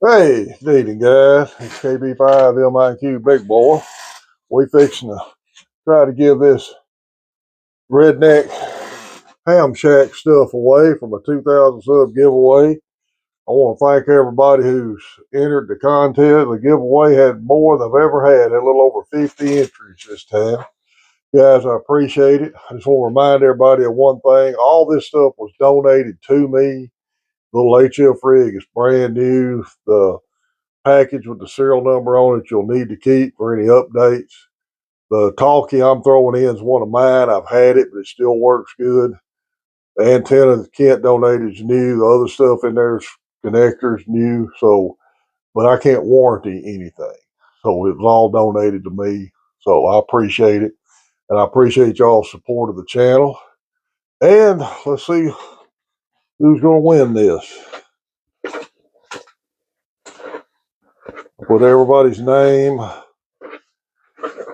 Hey, good evening, guys. It's KB5 MIQ Big Boy. We fixing to try to give this redneck ham shack stuff away from a 2,000 sub giveaway. I want to thank everybody who's entered the contest. The giveaway had more than I've ever had, a little over 50 entries this time. Guys, I appreciate it. I just want to remind everybody of one thing. All this stuff was donated to me. The little HF rig is brand new. The package with the serial number on it you'll need to keep for any updates. The talkie I'm throwing in is one of mine. I've had it, but it still works good. The antenna that Kent donated is new. The other stuff in there's connectors new. So, but I can't warranty anything. So it was all donated to me. So I appreciate it. And I appreciate y'all's support of the channel. And let's see who's going to win this. Put everybody's name on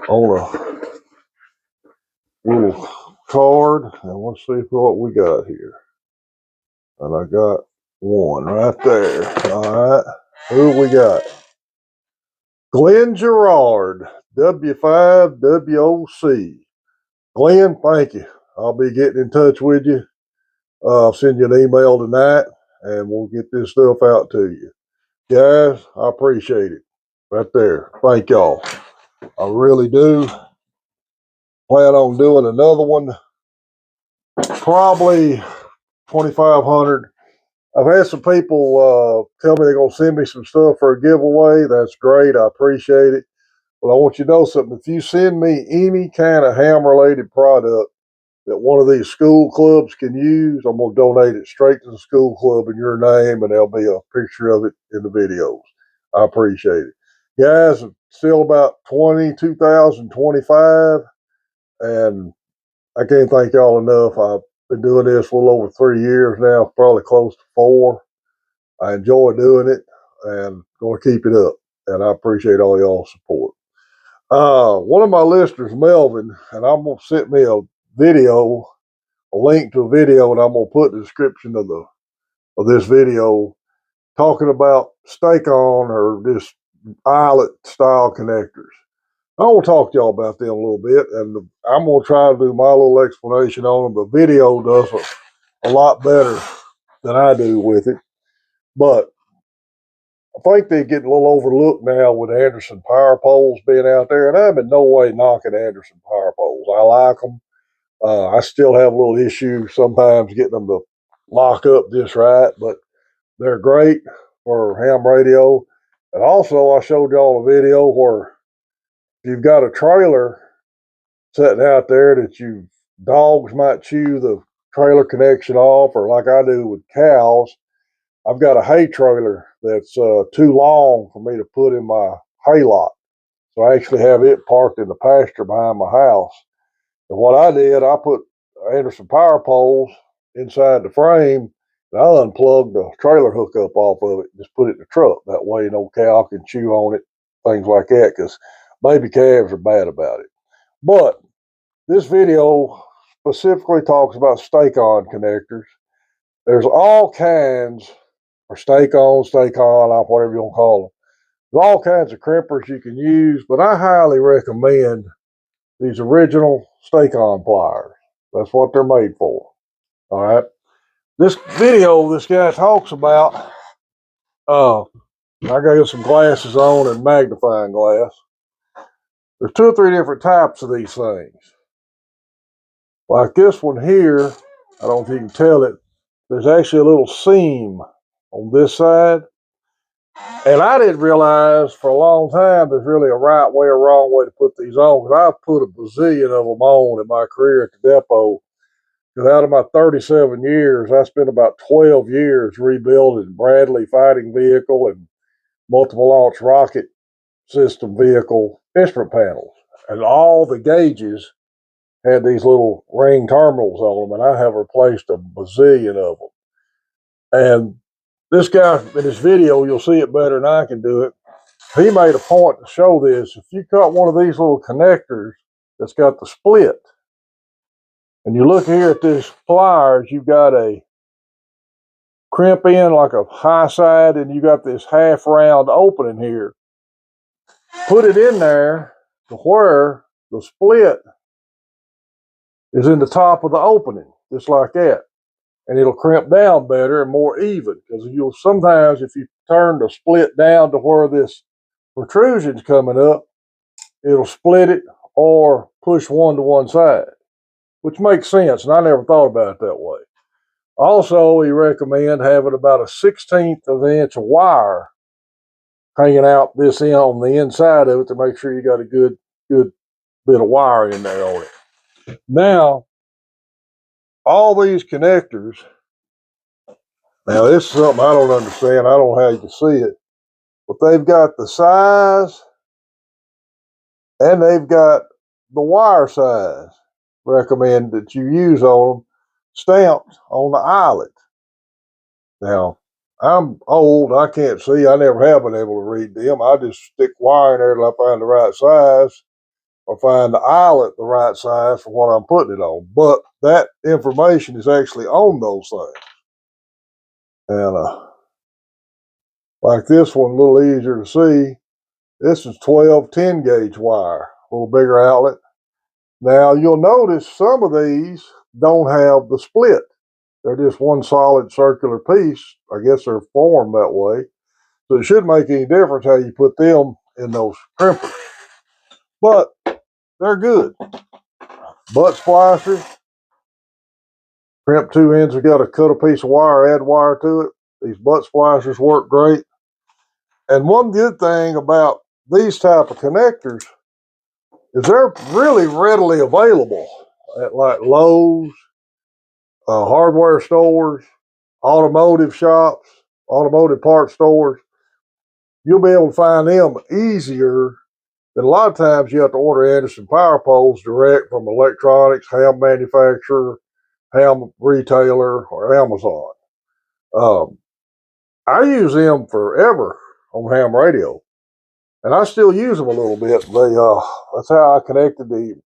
a little card, and let's see what we got here. And I got one right there. All right, who we got? GLEN GIRAD, W5WOC. GLEN, thank you. I'll be getting in touch with you. I'll send you an email tonight, and we'll get this stuff out to you. Guys, I appreciate it. Right there. Thank y'all. I really do. Plan on doing another one. Probably 2,500. I've had some people tell me they're going to send me some stuff for a giveaway. That's great. I appreciate it. But I want you to know something. If you send me any kind of ham-related product that one of these school clubs can use, I'm going to donate it straight to the school club in your name, and there'll be a picture of it in the videos. I appreciate it. Guys, it's still about 22,025, and I can't thank y'all enough. I've been doing this a little over 3 years now, probably close to 4. I enjoy doing it and going to keep it up. And I appreciate all y'all's support. One of my listeners, Melvin, and I'm going to send me a video, a link to a video, and I'm going to put the description of this video talking about Stakon or this Eyelet style connectors. I want to talk to y'all about them a little bit, and I'm going to try to do my little explanation on them. The video does a lot better than I do with it, but I think they get a little overlooked now with Anderson power poles being out there, and I'm in no way knocking Anderson power poles. I like them. I still have a little issue sometimes getting them to lock up just right, but they're great for ham radio. And also, I showed y'all a video where if you've got a trailer sitting out there that dogs might chew the trailer connection off, or like I do with cows, I've got a hay trailer that's too long for me to put in my hay lot. So I actually have it parked in the pasture behind my house. And what I did, I put Anderson power poles inside the frame, and I unplugged the trailer hookup off of it, just put it in the truck. That way no cow can chew on it, things like that, because baby calves are bad about it. But this video specifically talks about Stakon connectors. There's all kinds, or Stakon, whatever you want to call them. There's all kinds of crimpers you can use, but I highly recommend these original Stakon pliers. That's what they're made for. All right. This video, this guy talks about, I got some glasses on and magnifying glass. There's 2 or 3 different types of these things. Like this one here, I don't know if you can tell it, there's actually a little seam on this side. And I didn't realize for a long time there's really a right way or wrong way to put these on, because I've put a bazillion of them on in my career at the depot. Because out of my 37 years, I spent about 12 years rebuilding Bradley fighting vehicle and multiple launch rocket system vehicle instrument panels. And all the gauges had these little ring terminals on them, and I have replaced a bazillion of them. And this guy, in his video, you'll see it better than I can do it. He made a point to show this. If you cut one of these little connectors that's got the split, and you look here at this pliers, you've got a crimp in like a high side, and you got this half round opening here. Put it in there to where the split is in the top of the opening, just like that. And it'll crimp down better and more even, because you'll sometimes, if you turn the split down to where this protrusion's coming up, it'll split it or push one to one side, which makes sense, and I never thought about it that way. Also, we recommend having about a 1/16 of an inch of wire hanging out this end on the inside of it to make sure you got a good bit of wire in there on it. Now, all these connectors, now this is something I don't understand. I don't know how you can see it, but they've got the size and they've got the wire size recommend that you use on them stamped on the eyelet. Now, I'm old, I can't see, I never have been able to read them. I just stick wire in there till I find the right size or find the eyelet the right size for what I'm putting it on. But that information is actually on those things. And like this one, a little easier to see. This is 12 10 gauge wire, a little bigger outlet. Now you'll notice some of these don't have the split. They're just one solid circular piece. I guess they're formed that way. So it shouldn't make any difference how you put them in those crimpers. But they're good. Butt splicers. Crimp 2 ends, we got to cut a piece of wire, add wire to it. These butt splicers work great. And one good thing about these type of connectors is they're really readily available at like Lowe's, hardware stores, automotive shops, automotive parts stores. You'll be able to find them easier than a lot of times you have to order Anderson power poles direct from electronics, ham manufacturer, ham retailer, or Amazon. I use them forever on ham radio, and I still use them a little bit. That's how I connected the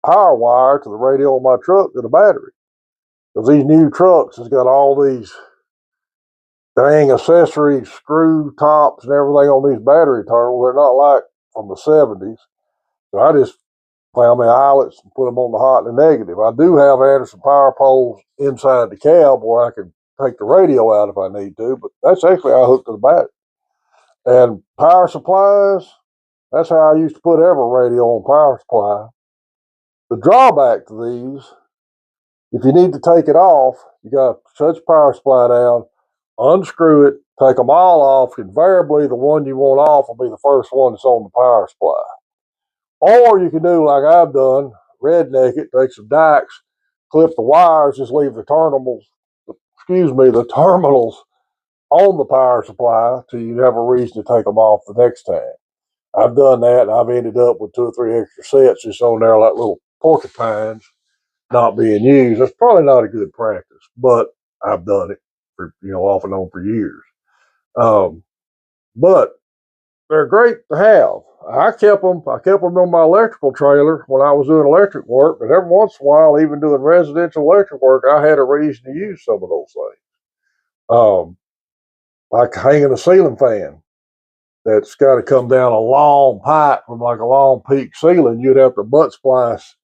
power wire to the radio on my truck to the battery. Because these new trucks has got all these dang accessories, screw tops, and everything on these battery terminals. They're not like from the 70s. So I just found my eyelets and put them on the hot and the negative. I do have Anderson power poles inside the cab where I can take the radio out if I need to, but that's actually how I hooked to the battery. And power supplies, that's how I used to put every radio on power supply. The drawback to these, if you need to take it off, you got to shut your power supply down, unscrew it, take them all off. Invariably, the one you want off will be the first one that's on the power supply. Or you can do like I've done, redneck it, take some dikes, clip the wires, just leave the terminals on the power supply till you have a reason to take them off the next time. I've done that, and I've ended up with 2 or 3 extra sets just on there like little porcupines not being used. That's probably not a good practice, but I've done it for, off and on for years. But they're great to have. I kept them on my electrical trailer when I was doing electric work, but every once in a while, even doing residential electric work, I had a reason to use some of those things. Like hanging a ceiling fan that's got to come down a long pipe from like a long peak ceiling. You'd have to butt splice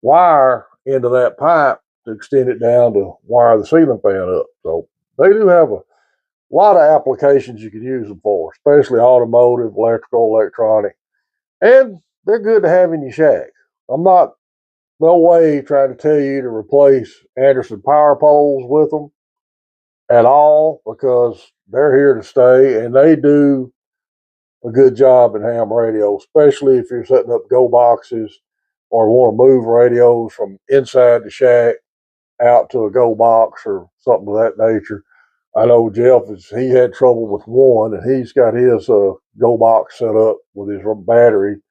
wire into that pipe to extend it down to wire the ceiling fan up. So they do have a lot of applications you can use them for, especially automotive, electrical, electronic, and they're good to have in your shack. I'm not no way trying to tell you to replace Anderson power poles with them at all, because they're here to stay and they do a good job in ham radio, especially if you're setting up go boxes or want to move radios from inside the shack out to a go box or something of that nature. I know Jeff he had trouble with one, and he's got his go box set up with his battery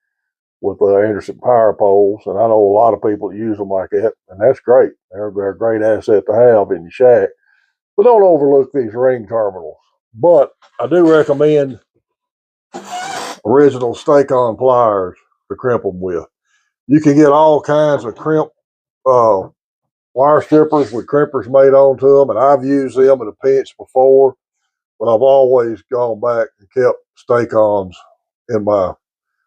with Anderson power poles, and I know a lot of people use them like that, and that's great. They're a great asset to have in your shack. But don't overlook these ring terminals. But I do recommend original Stakon pliers to crimp them with. You can get all kinds of crimp wire strippers with crimpers made onto them, and I've used them in a pinch before, but I've always gone back and kept Stakons in my.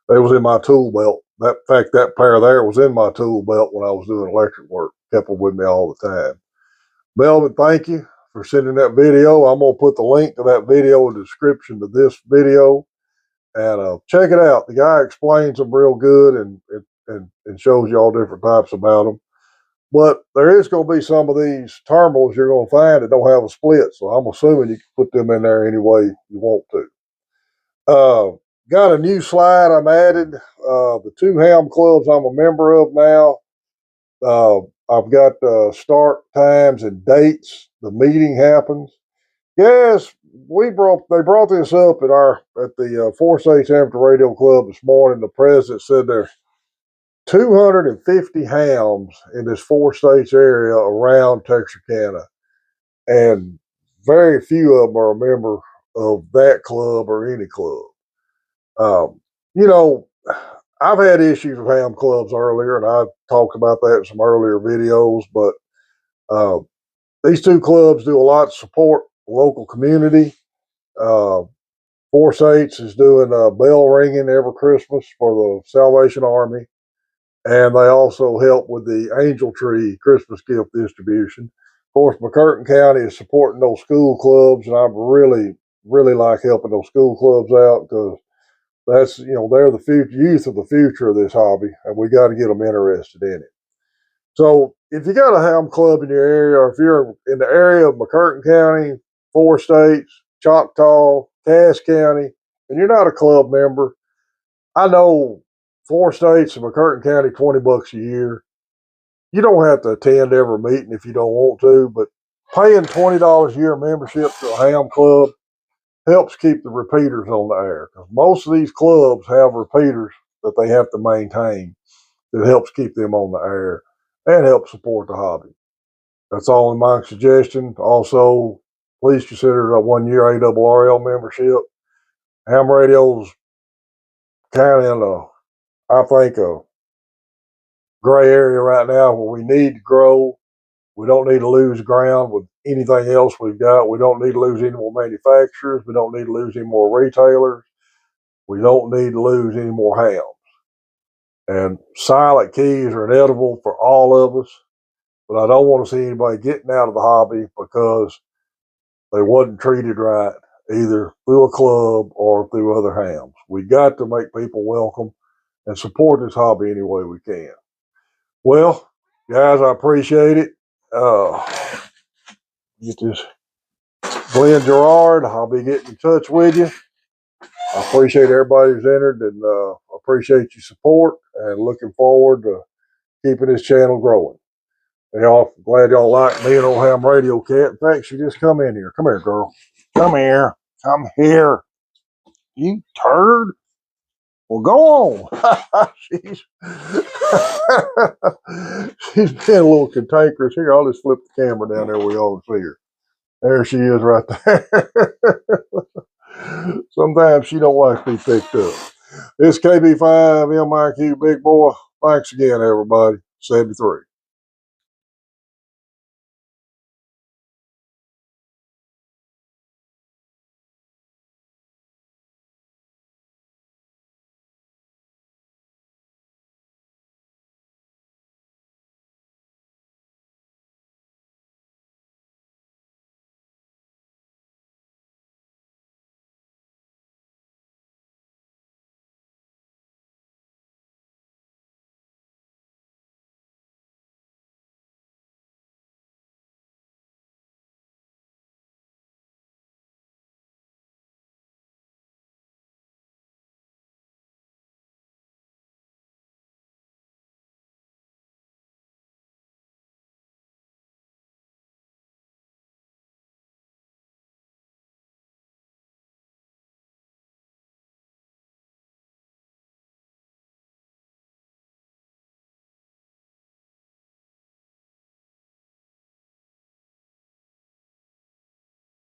They was in my tool belt. In fact, that pair there was in my tool belt when I was doing electric work. Kept them with me all the time. Melvin, thank you for sending that video. I'm gonna put the link to that video in the description to this video, and check it out. The guy explains them real good and shows you all different types about them. But there is going to be some of these terminals you're going to find that don't have a split, so I'm assuming you can put them in there any way you want to. Got a new slide I'm added. The 2 ham clubs I'm a member of now. I've got start times and dates. The meeting happens. Yes, they brought this up at the 4 States Amateur Radio Club this morning. The president said there's 250 hams in this 4 states area around Texarkana, and very few of them are a member of that club or any club. You know, I've had issues with ham clubs earlier, and I've talked about that in some earlier videos, but these 2 clubs do a lot to support the local community. 4 States is doing bell ringing every Christmas for the Salvation Army. And they also help with the Angel Tree Christmas gift distribution. Of course, McCurtain County is supporting those school clubs, and I really, really like helping those school clubs out because that's, they're the future youth of the future of this hobby, and we got to get them interested in it. So if you got a ham club in your area, or if you're in the area of McCurtain County, 4 States, Choctaw, Cass County, and you're not a club member, I know 4 States and McCurtain County, $20 a year. You don't have to attend every meeting if you don't want to, but paying $20 a year membership to a ham club helps keep the repeaters on the air. Because most of these clubs have repeaters that they have to maintain that helps keep them on the air and help support the hobby. That's all in my suggestion. Also, please consider a 1-year ARRL membership. Ham radio's kind of in I think, a gray area right now where we need to grow. We don't need to lose ground with anything else we've got. We don't need to lose any more manufacturers. We don't need to lose any more retailers. We don't need to lose any more hams. And silent keys are inevitable for all of us, but I don't want to see anybody getting out of the hobby because they wasn't treated right, either through a club or through other hams. We got to make people welcome and support this hobby any way we can. Well, guys, I appreciate it. Get this GLEN GIRAD. I'll be getting in touch with you. I appreciate everybody who's entered, and appreciate your support, and looking forward to keeping this channel growing. And y'all, glad y'all like me and old ham radio cat. In fact, she just come in here. Come here, girl. Come here. Come here. You turd. Well, go on. she's she's being a little cantankerous. Here, I'll just flip the camera down there where y'all can see her. There she is right there. Sometimes she don't like to be picked up. This KB5 MIQ Big Boy. Thanks again, everybody. 73.